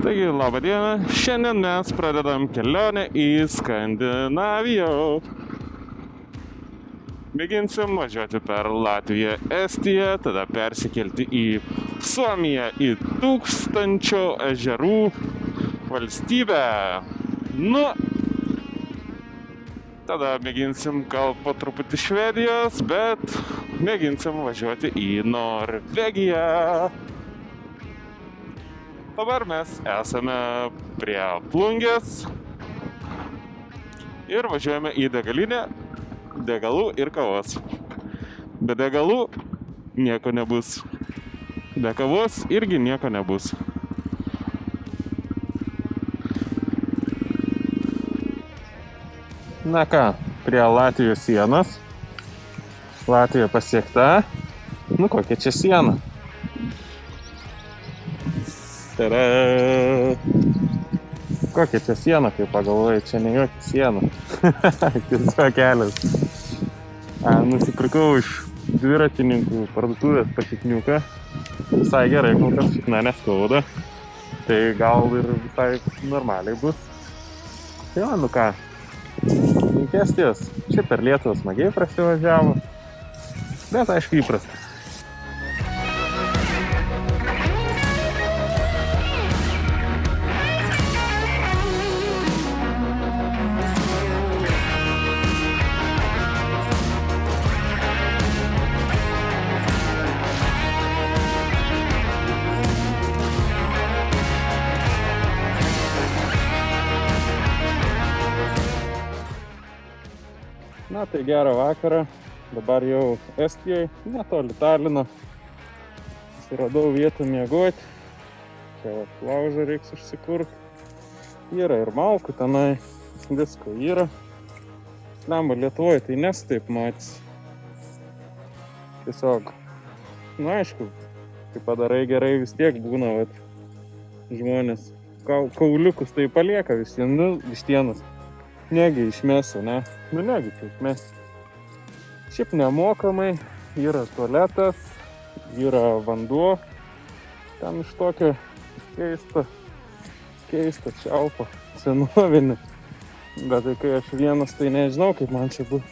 Taigi, labą dieną. Šiandien mes pradedam kelionę į Skandinaviją. Mėginsim važiuoti per Latviją, Estiją, tada persikelti į Suomiją, į Tūkstančio ežerų valstybę. Nu, tada mėginsim gal po truputį Švedijos, bet mėginsim važiuoti į Norvegiją. Dabar mes esame prie Plungės ir važiuojame į degalinę, degalų ir kavos. Be degalų nieko nebus. Be kavos irgi nieko nebus. Na ką, prie Latvijos sienos. Latvija pasiekta. Nu kokia čia siena? Tada. Kokia čia siena, kaip pagalvoju, čia ne jokia siena. Tiesiog kelias. Nusipirkau iš dviratininkų parduotuvės patikniuką. Visai gerai, kol kas šikna neskauda. Tai gal ir visai normaliai bus. Tai nu ką, link Estijos. Čia per Lietuvą smagiai prasivažiavo. Bet aišku įprastas. Na tai gerą vakarą, dabar jau Estijai, netoli Talino. Susiradau vietą miegoti. Čia laužą reiks užsikurti. Yra ir malkų tenai, visko yra. Lemba Lietuvoje tai nesu taip matys. Tiesiog, nu aišku, kai padarai gerai vis tiek būna, vat, žmonės kauliukus tai palieka vištienas. Negi išmesiu, ne? Nu negi čia išmesiu. Šiaip nemokamai, yra tualetas, yra vanduo. Ten iš tokio keista čiaupo, senovinė. Bet tai kai aš vienas, tai nežinau, kaip man čia bus.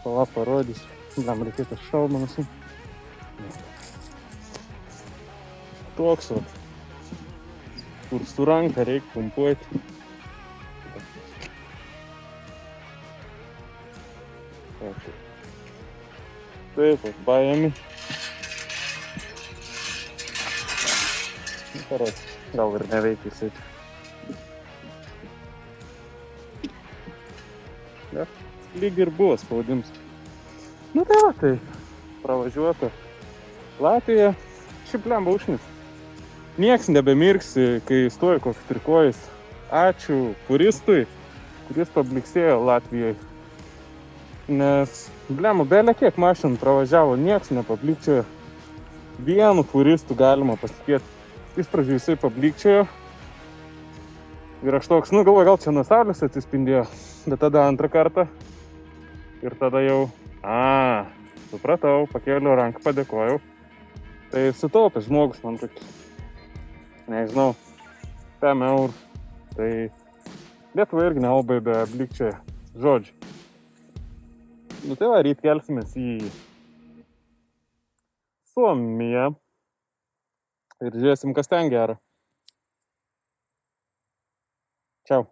Pala parodysiu. Jam reikėtų šalmą nusimti. Toks vat. Kur su ranka reikia pumpuoti. Taip, paėmi. Gal ir neveikia jisai. Lyg ir buvo spaudims. Nu tai va, tai pravažiuota Latvija. Šiaip lemba užnis. Nieks nebemirksi, kai stoja koks trikojais. Ačiū furistui, kuris pabliksėjo Latvijai. Nes, blemu, belė kiek mašinų pravažiavo, nieks nepablikčiojo. Vienu furistu galima pasitikėti. Iš pradžių jisai pablikčiojo. Ir aš toks, nu galvoju, gal čia nuo saulės atsispindėjo. Bet tada antrą kartą. Ir tada jau, supratau, pakėliau ranką, padėkojau. Tai sutaupė žmogus man tokį, nežinau, 5 eurų. Tai Lietuva irgi nelabai be blikčiojo žodžių. Nu tai va, ryt kelsimės į Suomiją ir žiūrėsim, kas ten gera. Čiau.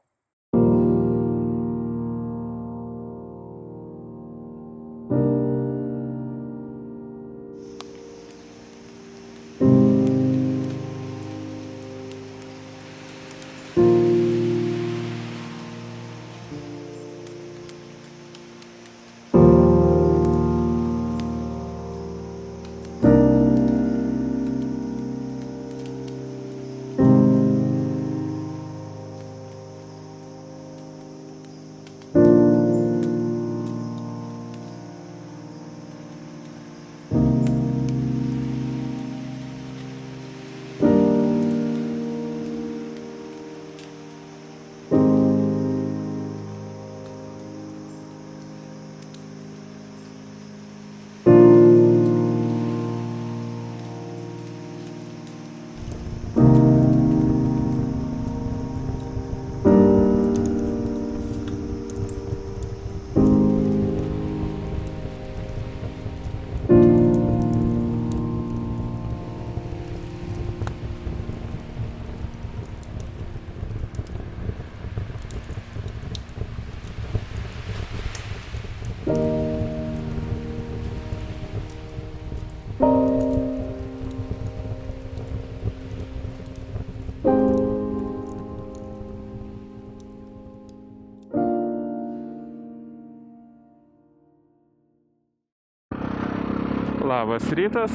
Labas rytas.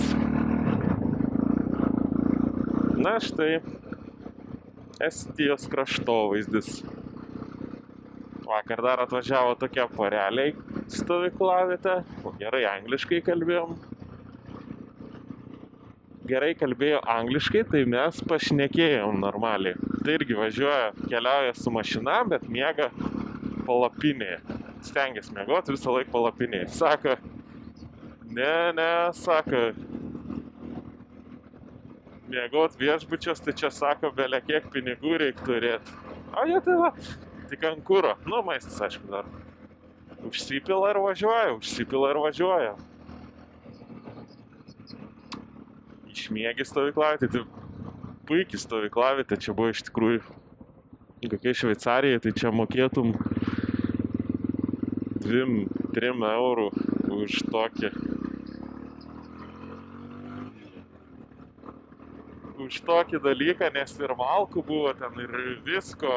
Na štai, Estijos kraštovaizdis. Vakar dar atvažiavo tokia poreliai stovyklavietė. Gerai angliškai kalbėjom. Gerai kalbėjo angliškai, tai mes pašnekėjom normaliai. Tai irgi važiuoja, keliauja su mašina, bet miega palapinėje. Stengiasi miegoti visą laiką palapinėje. Sako, ne, sako, miegot viešbučios, tai čia sako, belia kiek pinigų reikia turėti. O jie tai va, tik ant kuro. Nu, maistas, aišku, dar. Užsipila ir važiuoja. Išmiegi stovyklavietė, tai puikiai stovyklavietė, čia buvo iš tikrųjų kokia Šveicarija, tai čia mokėtum 2-3 eurų už tokį dalyką, nes ir malkų buvo ten ir visko.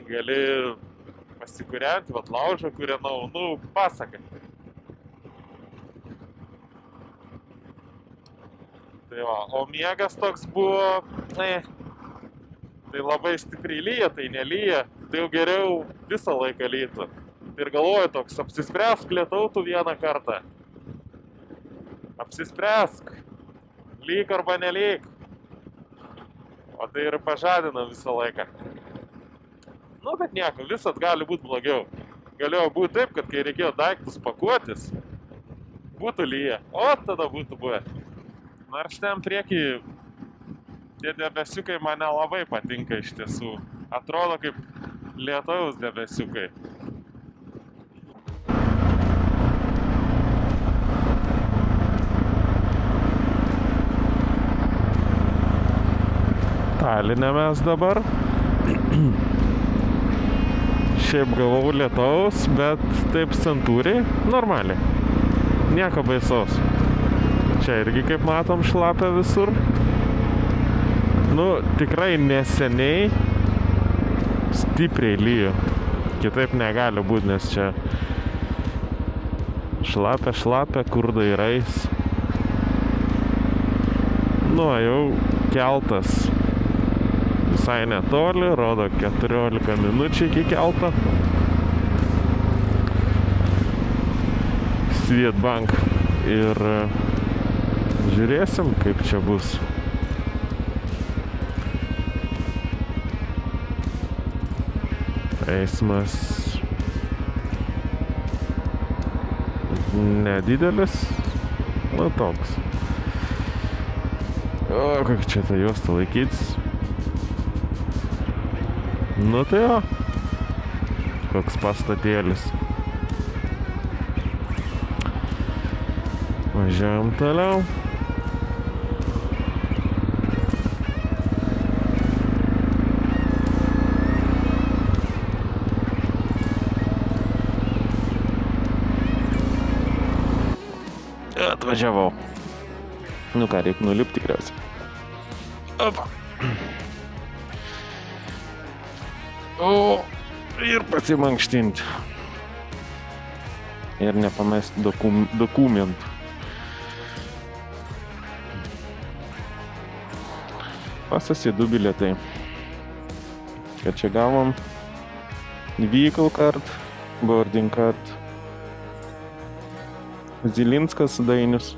Gali pasikūrenti, vat laužą kūrenau, nu, pasaka. Tai va, o miegas toks buvo, tai labai stipriai lyja, tai nelyja, tai jau geriau visą laiką lytų. Ir galvoju toks, apsispręsk lietautų vieną kartą. Apsispręsk, lyg arba nelyg. O tai ir pažadina visą laiką. Nu, bet nieko, visat gali būti blogiau. Galėjo būti taip, kad kai reikėjo daiktus pakuotis, būtų lyja, o tada būtų buvę. Nors ten priekį tie debesiukai man nelabai patinka iš tiesų. Atrodo kaip lietaus debesiukai. Taline mes dabar. Šiaip gavau lietaus, bet taip santūriai, normaliai. Nieko baisaus. Čia irgi, kaip matom, šlapia visur. Nu, tikrai neseniai stipriai lyjo. Kitaip negali būti, nes čia šlapia, kur dairais. Nu, jau keltas visai netoli, rodo 14 minučių iki kelto. Swedbank ir žiūrėsim, kaip čia bus. Eismas nedidelis, nu toks. O, kaip čia tą juostą laikytis. Nu tai jo, koks pastatėlis. Važiuojam toliau. Atvažiavau. Nu ką, reikia nulipti tikriausiai. Opa. O, ir pasimankštinti. Ir nepamesti dokumentų. Pasas į 2 bilietai. Kad čia gavom vehicle card, boarding card. Zilinskas Dainius.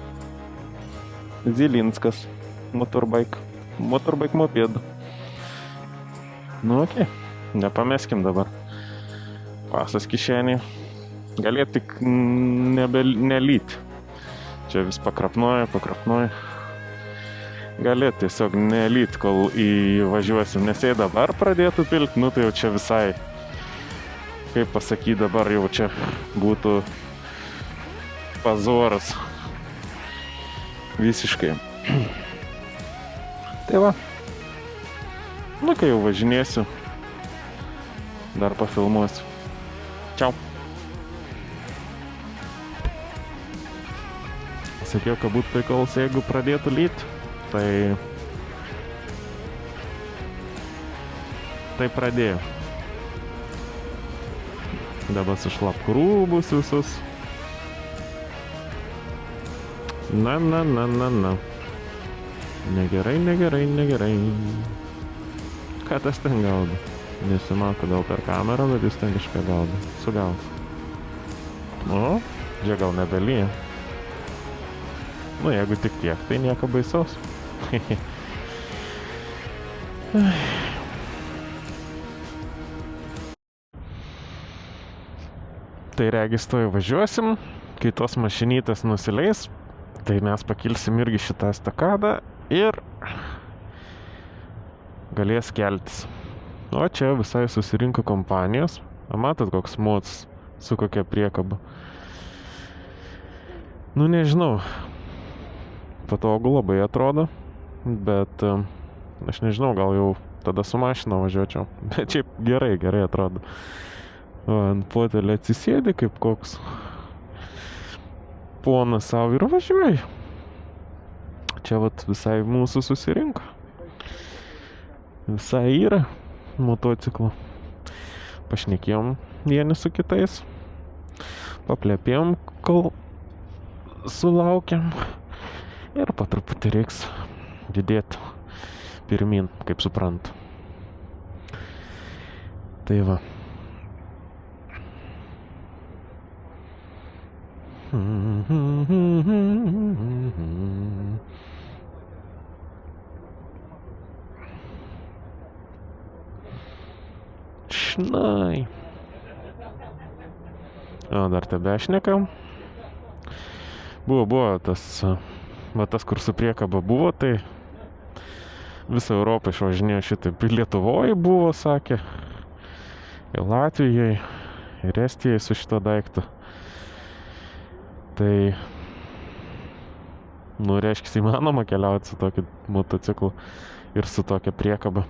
Zilinskas. Motorbike moped. Nu, okei. Nepameskim dabar. Pasas kišenį. Galėt tik nelyt. Čia vis pakrapnoja. Galėt tiesiog nelyt, kol įvažiuosim. Nes jei dabar pradėtų pilt, nu tai jau čia visai, kaip pasakyti, dabar jau čia būtų pazoras. Visiškai. Tai va. Nu, kai jau važinėsiu, dar pafilmuosiu. Čiau. Sakiau, kad būtų prikolas, jeigu pradėtų lyt, tai pradėjo. Dabar sušlapk rūbus visus. Na. Negerai. Ką tas ten gaudo? Nesimato gal per kamerą, bet jis ten kažką gaudo. Sugaudo. O, čia gal nebelyja. Nu, jeigu tik tiek, tai nieko baisaus. Tai regis to važiuosim, kai tos mašinytės nusileis, tai mes pakilsim irgi šitą estakadą ir galės keltis. O čia visai susirinko kompanijos. Matot, koks moc su kokia priekaba. Nu, nežinau. Patogu labai atrodo, bet aš nežinau, gal jau tada su mašina važiuočiau. Bet šiaip gerai atrodo. O, ant fotelio atsisėdi kaip koks ponas savo ir važiuoji. Čia vat visai mūsų susirinko. Visai yra motociklų. Pašnekėjom vieni su kitais. Paplepėjom, kol sulaukiam. Ir po truputį reiks judėti pirmin, kaip suprantu. Tai va. Šnai. O, dar tebešnekam. Buvo tas, va tas, kur su priekaba buvo, tai visą Europą išvažinėjo šitaip. Ir Lietuvoje buvo, sakė, ir Latvijai, ir Estijai su šito daiktu. Tai, nu, reiškia, įmanoma keliauti su tokiu motociklu ir su tokia priekaba.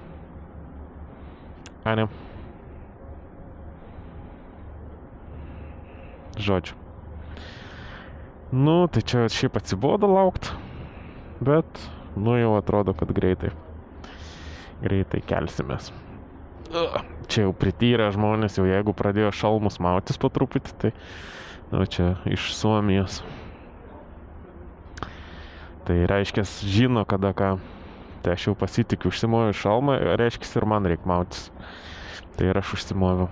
A, ne? Žodžiu. Nu, tai čia šiaip atsibodo laukt, bet, nu, jau atrodo, kad greitai kelsimės. Čia jau prityrę žmonės, jau jeigu pradėjo šalmus mautis po truputį, tai, nu, čia iš Suomijos. Tai reiškia, žino kada ką. Tai aš jau pasitikiu, užsimoju šalmą, reiškia, ir man reik mautis. Tai ir aš užsimoviau.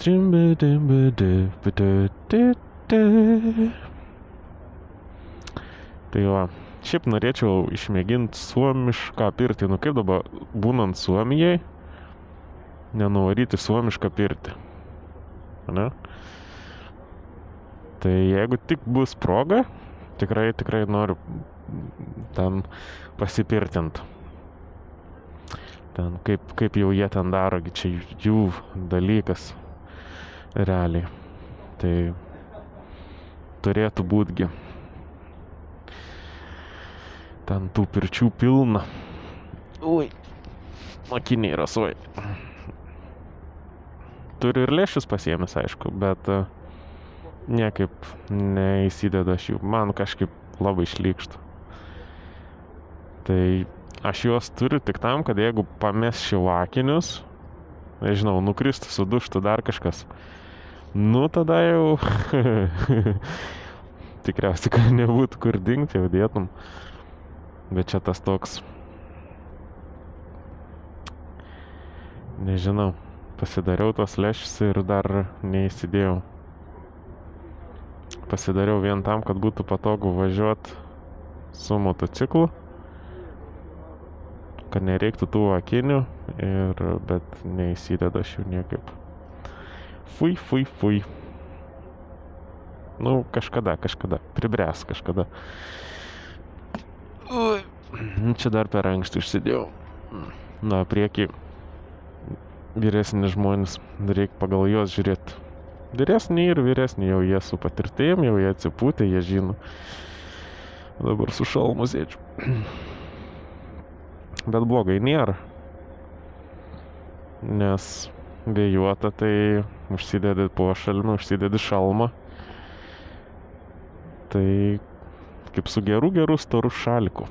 Tai va, šiaip norėčiau išmėginti suomišką pirtį. Nu kaip dabar, būnant Suomijai, nenuvaryti suomišką pirtį. Ne? Tai jeigu tik bus proga, tikrai noriu ten pasipirtint. Ten kaip jau jie ten daro, čia jų dalykas. Realiai. Tai turėtų būtgi. Ten tų pirčių pilna. Ui. Akiniai rasoj. Turiu ir lėšius pasiėmęs, aišku, bet niekaip neįsideda aš jų. Man kažkaip labai šlykštų. Tai aš juos turiu tik tam, kad jeigu pamesčiau akinius, nežinau, nukristų, suduštų dar kažkas. Nu, tada jau tikriausiai, kad nebūtų kur dingti, jau dėtum. Bet čia tas toks, nežinau, pasidariau tos lėšius ir dar neįsidėjau. Pasidariau vien tam, kad būtų patogu važiuoti su motociklu, kad nereiktų tų akinių, bet neįsideda aš jų niekaip. Fui. Nu, kažkada, pribręs kažkada. Čia dar per anksti užsidėjau. Na, priekį vyresni žmonės, reikia pagal juos žiūrėti. Vyresni ir vyresni, jau jie su patirtim, jau jie atsipūtė, jie žino. Dabar su šalmu sėdžiu. Bet blogai nėra. Nes vėjuota, tai užsidedi pošalmį, užsidedi šalmą. Tai kaip su geru storu šaliku.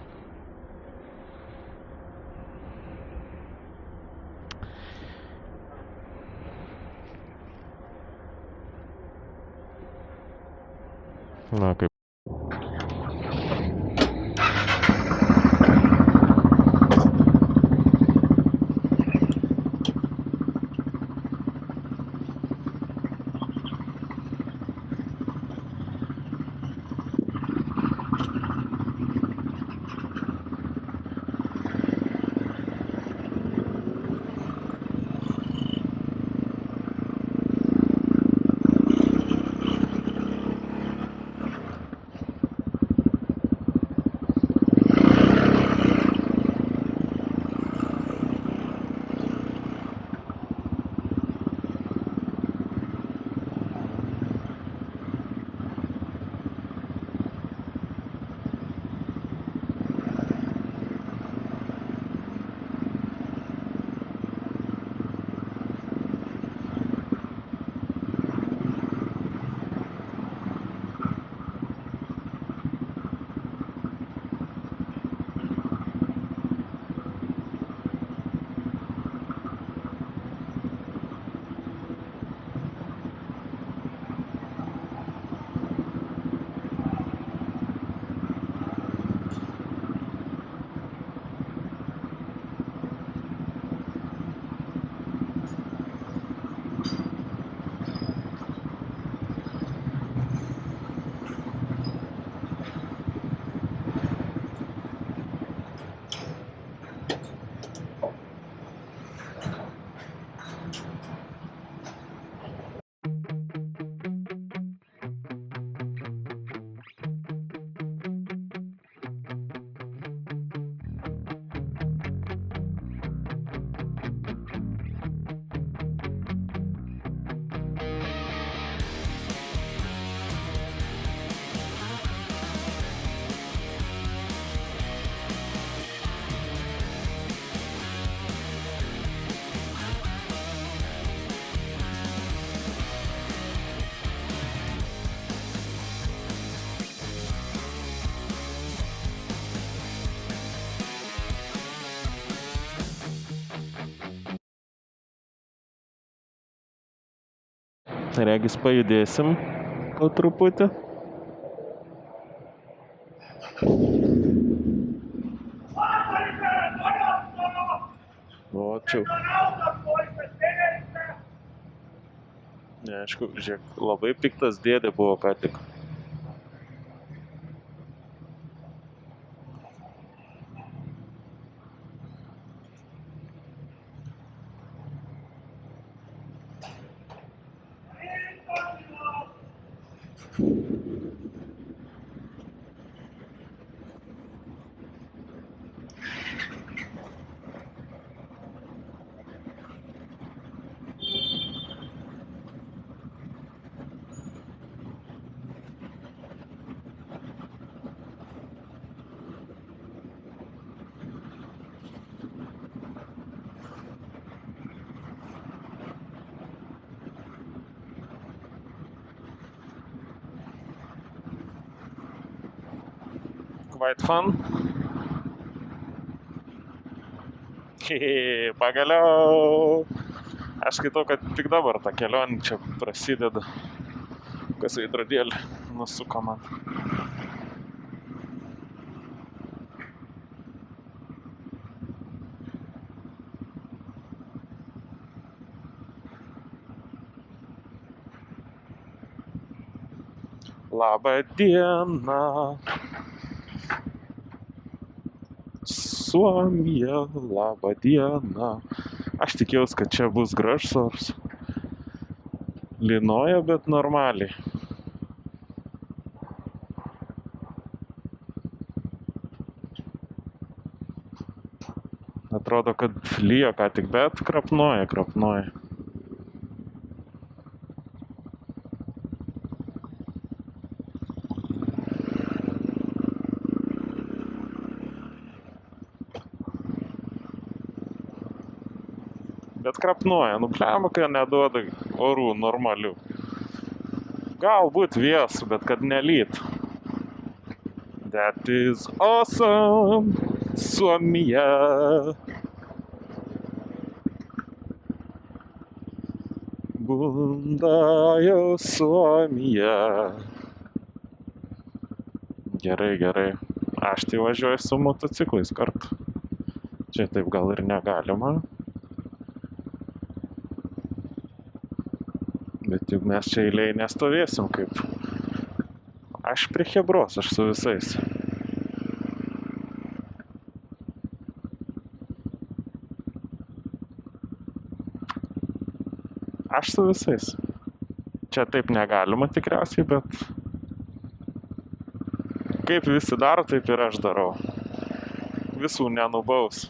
Na, kaip. Regis pajudėsim po truputį. O, čia. Neaišku, žiūrėk, labai piktas dėdė buvo ką tik. Quite fun. Pagaliau. Aš skaitau, kad tik dabar ta kelionė čia prasideda. Kas veidrodėlį nusuko man. Labą dieną. Suomija, labą dieną. Aš tikėjausi, kad čia bus gražus. Lynoja, bet normaliai. Atrodo, kad lyja ką tik, bet krapnoja. Bet krapnoja, blemba, kai neduoda orų normalių. Galbūt vėsų, bet kad nelyt. That is awesome, Suomija. Bunda jau Suomija. Gerai, gerai. Aš tai važiuoju su motociklais kartu. Čia taip gal ir negalima. Bet juk mes čia eiliai nestovėsim kaip. Aš prie chebros, aš su visais. Aš su visais. Čia taip negalima tikriausiai, bet kaip visi daro, taip ir aš darau. Visų nenubaus.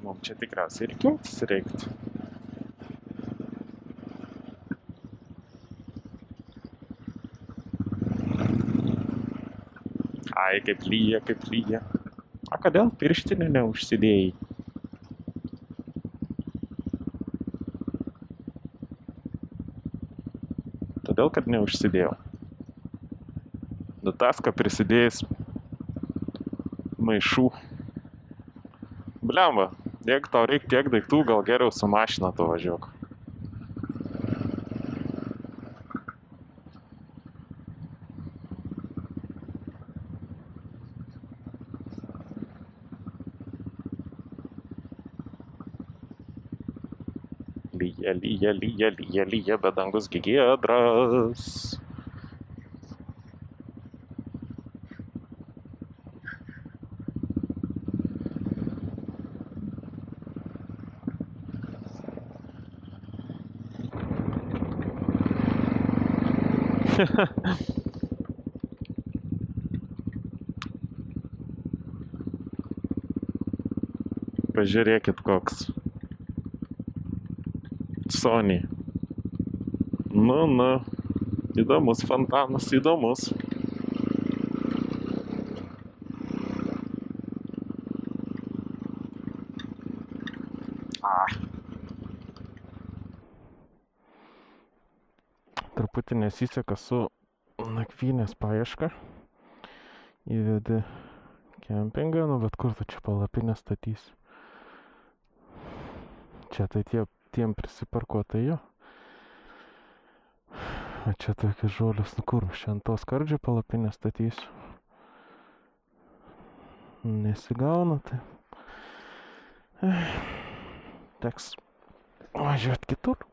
Mums čia tikriausiai ir kiautis reiktų. Ai, kaip lyja, kaip lyja. A, kodėl pirštinę neužsidėjai? Todėl, kad neužsidėjau. Dutaska prisidėjęs maišų. Blemba, jeigu tau reikia tiek daiktų, gal geriau su mašina tu važiuok. Lyja, lyja, lyja, lyja, lyja, bet dangus gi giedras. Pažiūrėkit koks. Sony. Nu. Įdomus fontanas, įdomus. Truputį nesiseka su nakvynės paieška. Įvedi kempingą, nu bet kur tu čia palapinę statysi? Čia tai tiem prisiparkuotai jo. O čia tokios žolės, nu kur, aš ant to skardžio palapinę statysiu. Nesigauna, tai teks važiuoti kitur.